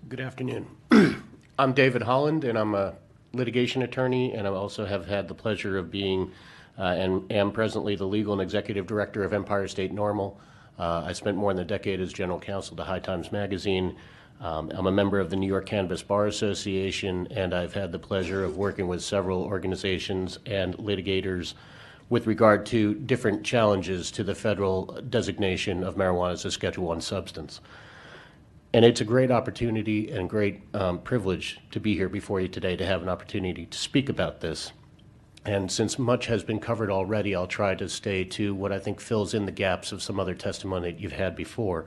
Good afternoon. I'm David Holland, and I'm a litigation attorney, and I also have had the pleasure of being and am presently the legal and executive director of Empire State Normal. I spent more than a decade as general counsel to High Times Magazine. I'm a member of the New York Cannabis Bar Association, and I've had the pleasure of working with several organizations and litigators with regard to different challenges to the federal designation of marijuana as a Schedule I substance. And it's a great opportunity and great privilege to be here before you today to have an opportunity to speak about this. And since much has been covered already, I'll try to stay to what I think fills in the gaps of some other testimony that you've had before.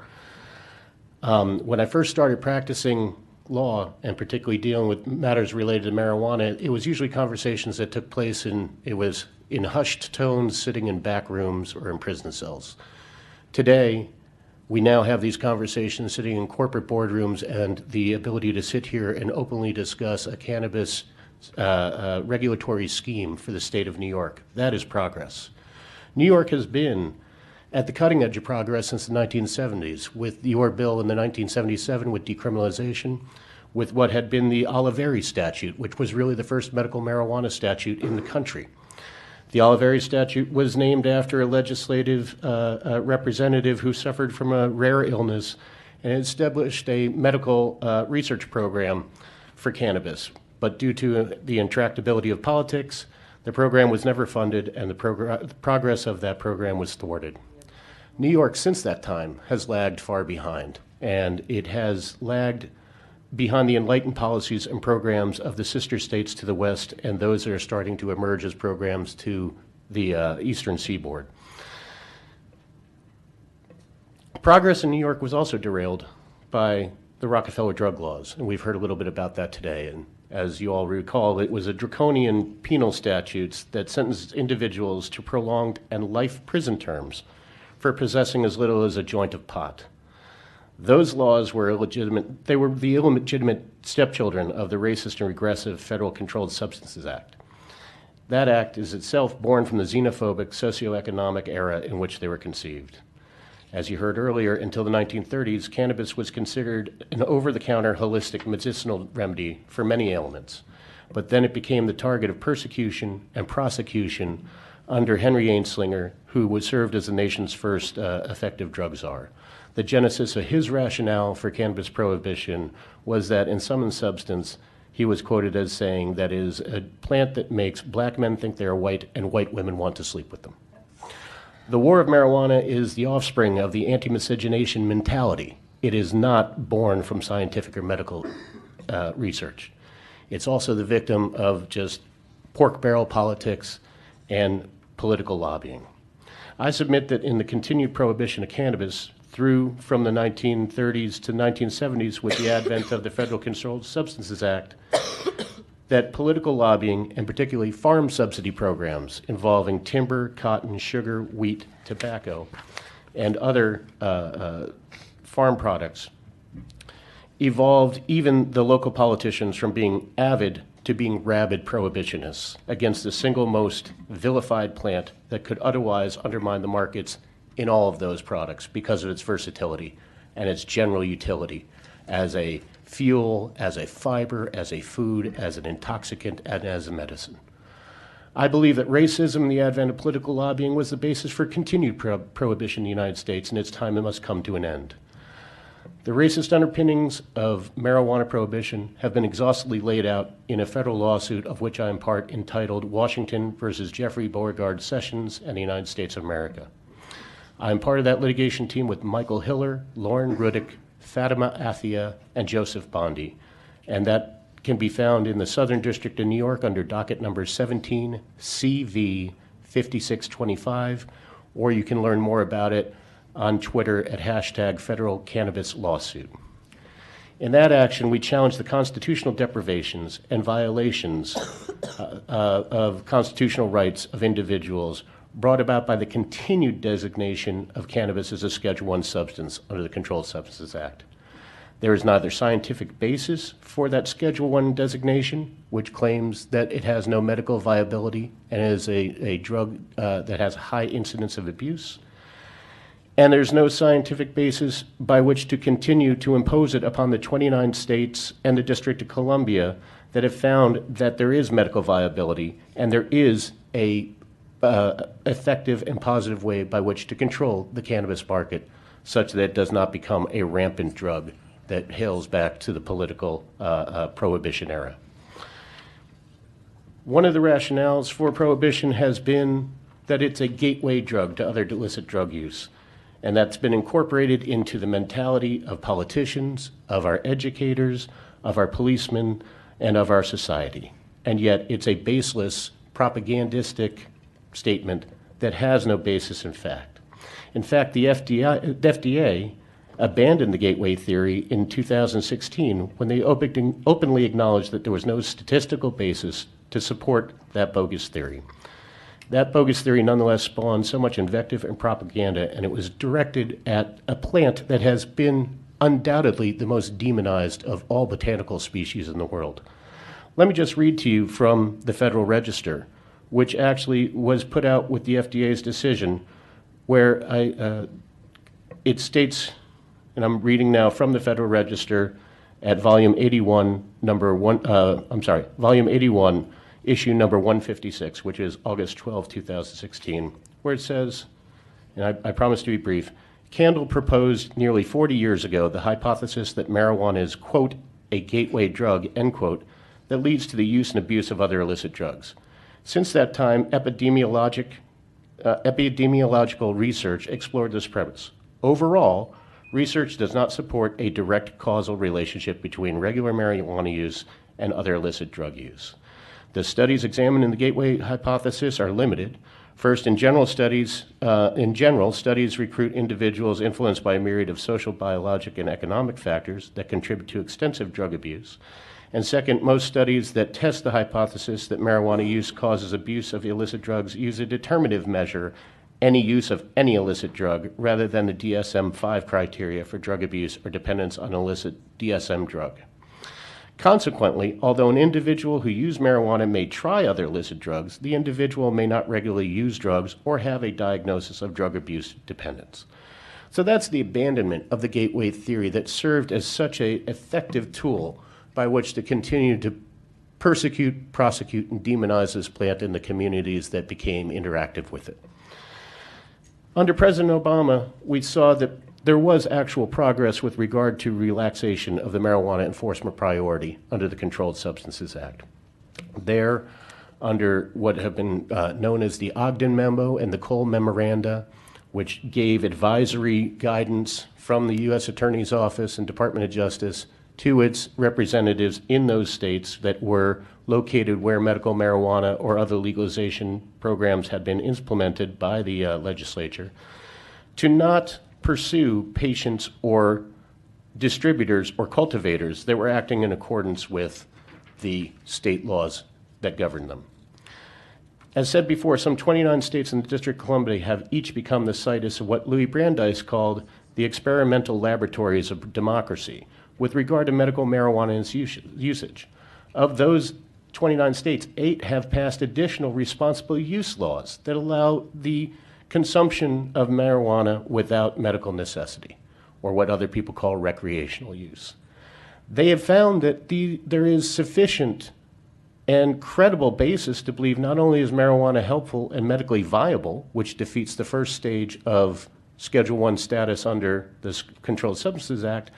When I first started practicing law, and particularly dealing with matters related to marijuana, it was usually conversations that took place in hushed tones, sitting in back rooms or in prison cells. Today, we now have these conversations sitting in corporate boardrooms, and the ability to sit here and openly discuss a cannabis regulatory scheme for the state of New York. That is progress. New York has been at the cutting edge of progress since the 1970s, with your bill in the 1977 with decriminalization, with what had been the Oliveri statute, which was really the first medical marijuana statute in the country. The Oliveri statute was named after a legislative representative who suffered from a rare illness and established a medical research program for cannabis. But due to the intractability of politics, the program was never funded, and the progress of that program was thwarted. New York, since that time, has lagged far behind, and it has lagged behind the enlightened policies and programs of the sister states to the west and those that are starting to emerge as programs to the eastern seaboard. Progress in New York was also derailed by the Rockefeller drug laws, and we've heard a little bit about that today. And as you all recall, it was a draconian penal statutes that sentenced individuals to prolonged and life prison terms for possessing as little as a joint of pot. Those laws were illegitimate. They were the illegitimate stepchildren of the racist and regressive Federal Controlled Substances Act. That act is itself born from the xenophobic socioeconomic era in which they were conceived. As you heard earlier, until the 1930s, cannabis was considered an over-the-counter holistic medicinal remedy for many ailments. But then it became the target of persecution and prosecution under Henry Ainslinger, who served as the nation's first effective drug czar. The genesis of his rationale for cannabis prohibition was that in sum and substance, he was quoted as saying that it is a plant that makes black men think they are white and white women want to sleep with them. The war of marijuana is the offspring of the anti-miscegenation mentality. It is not born from scientific or medical research. It's also the victim of just pork barrel politics and political lobbying. I submit that in the continued prohibition of cannabis through from the 1930s to 1970s with the advent of the Federal Controlled Substances Act, that political lobbying, and particularly farm subsidy programs involving timber, cotton, sugar, wheat, tobacco, and other farm products, evolved even the local politicians from being avid to being rabid prohibitionists against the single most vilified plant that could otherwise undermine the markets in all of those products because of its versatility and its general utility as a fuel, as a fiber, as a food, as an intoxicant, and as a medicine. I believe that racism and the advent of political lobbying was the basis for continued prohibition in the United States, and it's time it must come to an end. The racist underpinnings of marijuana prohibition have been exhaustively laid out in a federal lawsuit of which I am part, entitled Washington versus Jeffrey Beauregard Sessions and the United States of America. I am part of that litigation team with Michael Hiller, Lauren Rudick, Fatima Athia, and Joseph Bondi, and that can be found in the Southern District of New York under docket number 17 CV 5625, or you can learn more about it on Twitter at hashtag Federal Cannabis Lawsuit. In that action, we challenge the constitutional deprivations and violations of constitutional rights of individuals brought about by the continued designation of cannabis as a Schedule I substance under the Controlled Substances Act. There is neither scientific basis for that Schedule I designation, which claims that it has no medical viability and is a drug that has a high incidence of abuse, And there's no scientific basis by which to continue to impose it upon the 29 states and the District of Columbia that have found that there is medical viability and there is a effective and positive way by which to control the cannabis market such that it does not become a rampant drug that hails back to the political prohibition era. One of the rationales for prohibition has been that it's a gateway drug to other illicit drug use, and that's been incorporated into the mentality of politicians, of our educators, of our policemen, and of our society. And yet it's a baseless, propagandistic statement that has no basis in fact. In fact, the FDA abandoned the gateway theory in 2016 when they openly acknowledged that there was no statistical basis to support that bogus theory. That bogus theory nonetheless spawned so much invective and propaganda, and it was directed at a plant that has been undoubtedly the most demonized of all botanical species in the world. Let me just read to you from the Federal Register, which actually was put out with the FDA's decision, where it states, and I'm reading now from the Federal Register at volume 81, volume 81, issue number 156, which is August 12, 2016, where it says, and I promise to be brief, Candle proposed nearly 40 years ago the hypothesis that marijuana is, quote, a gateway drug, end quote, that leads to the use and abuse of other illicit drugs. Since that time, epidemiological research explored this premise. Overall, research does not support a direct causal relationship between regular marijuana use and other illicit drug use. The studies examined in the gateway hypothesis are limited. First, in general, studies recruit individuals influenced by a myriad of social, biologic, and economic factors that contribute to extensive drug abuse. And second, most studies that test the hypothesis that marijuana use causes abuse of illicit drugs use a determinative measure, any use of any illicit drug, rather than the DSM-5 criteria for drug abuse or dependence on illicit DSM drug. Consequently, although an individual who uses marijuana may try other illicit drugs, the individual may not regularly use drugs or have a diagnosis of drug abuse dependence. So that's the abandonment of the gateway theory that served as such an effective tool by which to continue to persecute, prosecute, and demonize this plant in the communities that became interactive with it. Under President Obama, we saw that there was actual progress with regard to relaxation of the marijuana enforcement priority under the Controlled Substances Act. There, under what have been known as the Ogden Memo and the Cole Memoranda, which gave advisory guidance from the U.S. Attorney's Office and Department of Justice to its representatives in those states that were located where medical marijuana or other legalization programs had been implemented by the legislature, to not pursue patients or distributors or cultivators that were acting in accordance with the state laws that govern them. As said before, some 29 states in the District of Columbia have each become the situs of what Louis Brandeis called the experimental laboratories of democracy with regard to medical marijuana and its usage. Of those 29 states, 8 have passed additional responsible use laws that allow the consumption of marijuana without medical necessity, or what other people call recreational use. They have found that there is sufficient and credible basis to believe not only is marijuana helpful and medically viable, which defeats the first stage of Schedule I status under the Controlled Substances Act,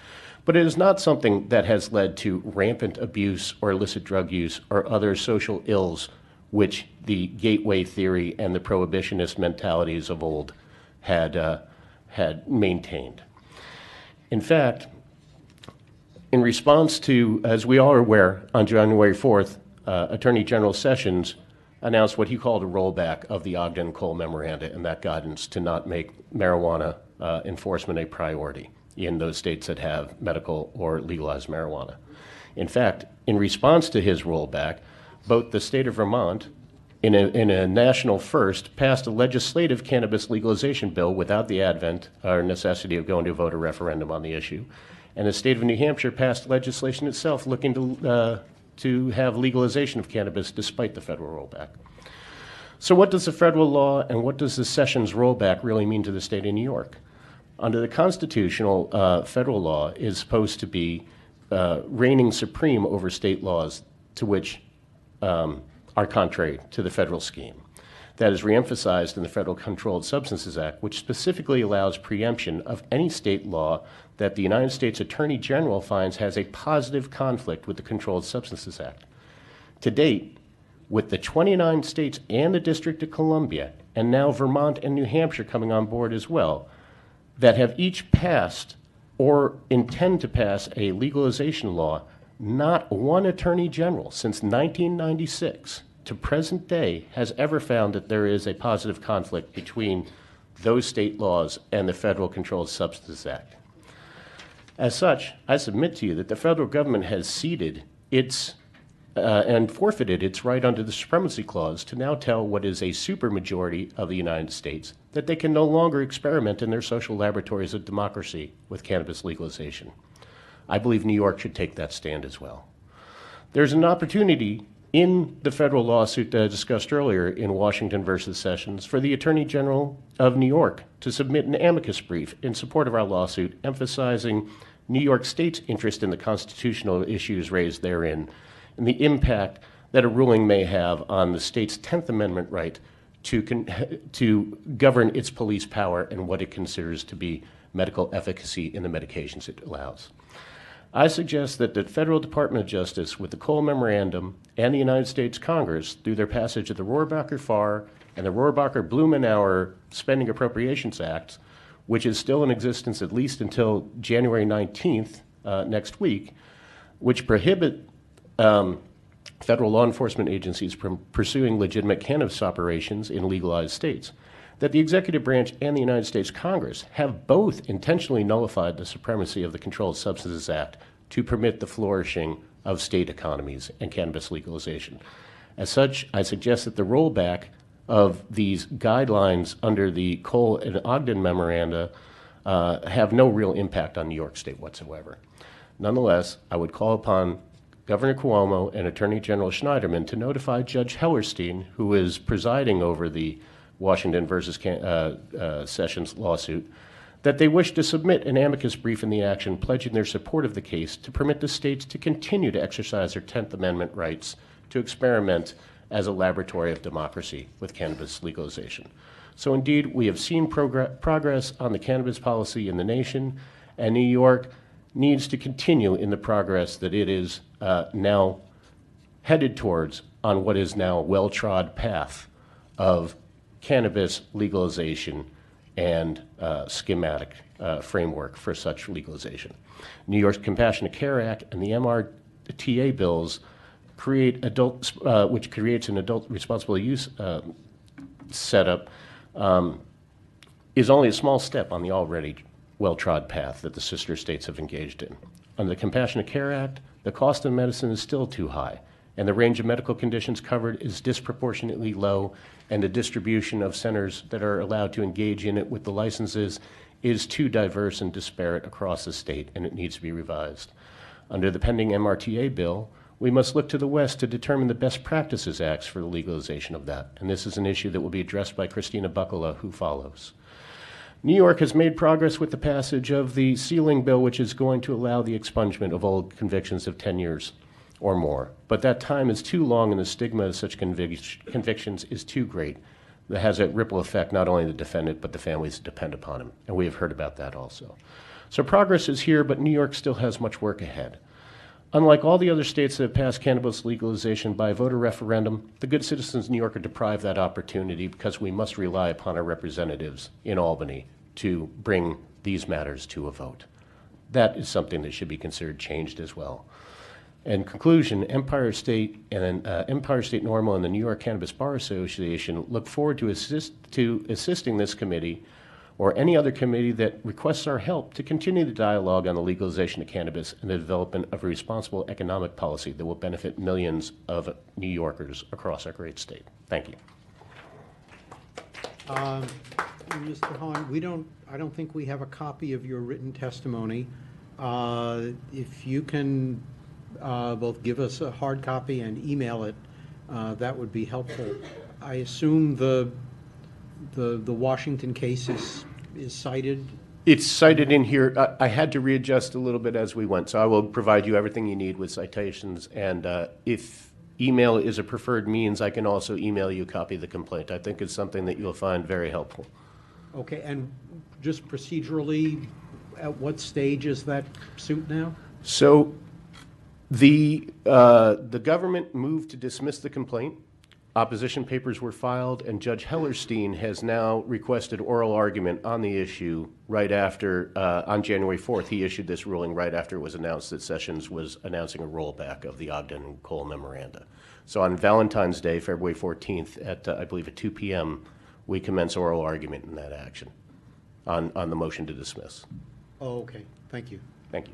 but it is not something that has led to rampant abuse or illicit drug use or other social ills which the gateway theory and the prohibitionist mentalities of old had maintained. In fact, in response to, as we all are aware, on January 4th, Attorney General Sessions announced what he called a rollback of the Ogden-Cole Memoranda and that guidance to not make marijuana enforcement a priority in those states that have medical or legalized marijuana. In fact, in response to his rollback, both the state of Vermont, in a national first, passed a legislative cannabis legalization bill without the advent or necessity of going to a voter referendum on the issue, and the state of New Hampshire passed legislation itself looking to have legalization of cannabis despite the federal rollback. So what does the federal law and what does the Sessions rollback really mean to the state of New York? under the constitutional federal law, is supposed to be reigning supreme over state laws to which are contrary to the federal scheme. That is reemphasized in the Federal Controlled Substances Act, which specifically allows preemption of any state law that the United States Attorney General finds has a positive conflict with the Controlled Substances Act. To date, with the 29 states and the District of Columbia, and now Vermont and New Hampshire coming on board as well, that have each passed or intend to pass a legalization law, not one Attorney General since 1996 to present day has ever found that there is a positive conflict between those state laws and the Federal Controlled Substances Act. As such, I submit to you that the federal government has ceded its and forfeited its right under the Supremacy Clause to now tell what is a supermajority of the United States that they can no longer experiment in their social laboratories of democracy with cannabis legalization. I believe New York should take that stand as well. There's an opportunity in the federal lawsuit that I discussed earlier in Washington versus Sessions for the Attorney General of New York to submit an amicus brief in support of our lawsuit, emphasizing New York State's interest in the constitutional issues raised therein and the impact that a ruling may have on the state's 10th Amendment right to govern its police power and what it considers to be medical efficacy in the medications it allows. I suggest that the Federal Department of Justice, with the Cole Memorandum and the United States Congress, through their passage of the Rohrabacher-Farr and the Rohrabacher-Blumenauer Spending Appropriations Acts, which is still in existence at least until January 19th next week, which prohibit federal law enforcement agencies from pursuing legitimate cannabis operations in legalized states, that the executive branch and the United States Congress have both intentionally nullified the supremacy of the Controlled Substances Act to permit the flourishing of state economies and cannabis legalization. As such, I suggest that the rollback of these guidelines under the Cole and Ogden memoranda have no real impact on New York State whatsoever. Nonetheless, I would call upon Governor Cuomo and Attorney General Schneiderman to notify Judge Hellerstein, who is presiding over the Washington versus Sessions lawsuit, that they wish to submit an amicus brief in the action pledging their support of the case to permit the states to continue to exercise their 10th Amendment rights to experiment as a laboratory of democracy with cannabis legalization. So indeed, we have seen progress on the cannabis policy in the nation, and New York needs to continue in the progress that it is now headed towards on what is now a well-trod path of cannabis legalization and schematic framework for such legalization. New York's Compassionate Care Act and the MRTA bills create which creates an adult responsible use setup, is only a small step on the already well-trod path that the sister states have engaged in. Under the Compassionate Care Act, the cost of medicine is still too high, and the range of medical conditions covered is disproportionately low, and the distribution of centers that are allowed to engage in it with the licenses is too diverse and disparate across the state, and it needs to be revised. Under the pending MRTA bill, we must look to the West to determine the best practices acts for the legalization of that, and this is an issue that will be addressed by Christina Buckala, who follows. New York has made progress with the passage of the sealing bill, which is going to allow the expungement of old convictions of 10 years or more. But that time is too long, and the stigma of such convictions is too great. That has a ripple effect not only on the defendant, but the families that depend upon him. And we have heard about that also. So progress is here, but New York still has much work ahead. Unlike all the other states that have passed cannabis legalization by voter referendum, the good citizens of New York are deprived that opportunity because we must rely upon our representatives in Albany to bring these matters to a vote. That is something that should be considered changed as well. In conclusion, Empire State Normal and the New York Cannabis Bar Association look forward to assisting this committee or any other committee that requests our help to continue the dialogue on the legalization of cannabis and the development of a responsible economic policy that will benefit millions of New Yorkers across our great state. Thank you. Mr. Holland, I don't think we have a copy of your written testimony. If you can both give us a hard copy and email it, that would be helpful. I assume the Washington case is cited It's cited in here. I had to readjust a little bit as we went, so I will provide you everything you need with citations. And if email is a preferred means, I can also email you a copy of the complaint. I think it's something that you'll find very helpful. Okay, and just procedurally, at what stage is that suit now? So the government moved to dismiss the complaint. Opposition papers were filed, and Judge Hellerstein has now requested oral argument on the issue right after, on January 4th, he issued this ruling right after it was announced that Sessions was announcing a rollback of the Ogden and Cole memoranda. So on Valentine's Day, February 14th, at I believe at 2 p.m., we commence oral argument in that action on the motion to dismiss. Oh, okay, thank you. Thank you.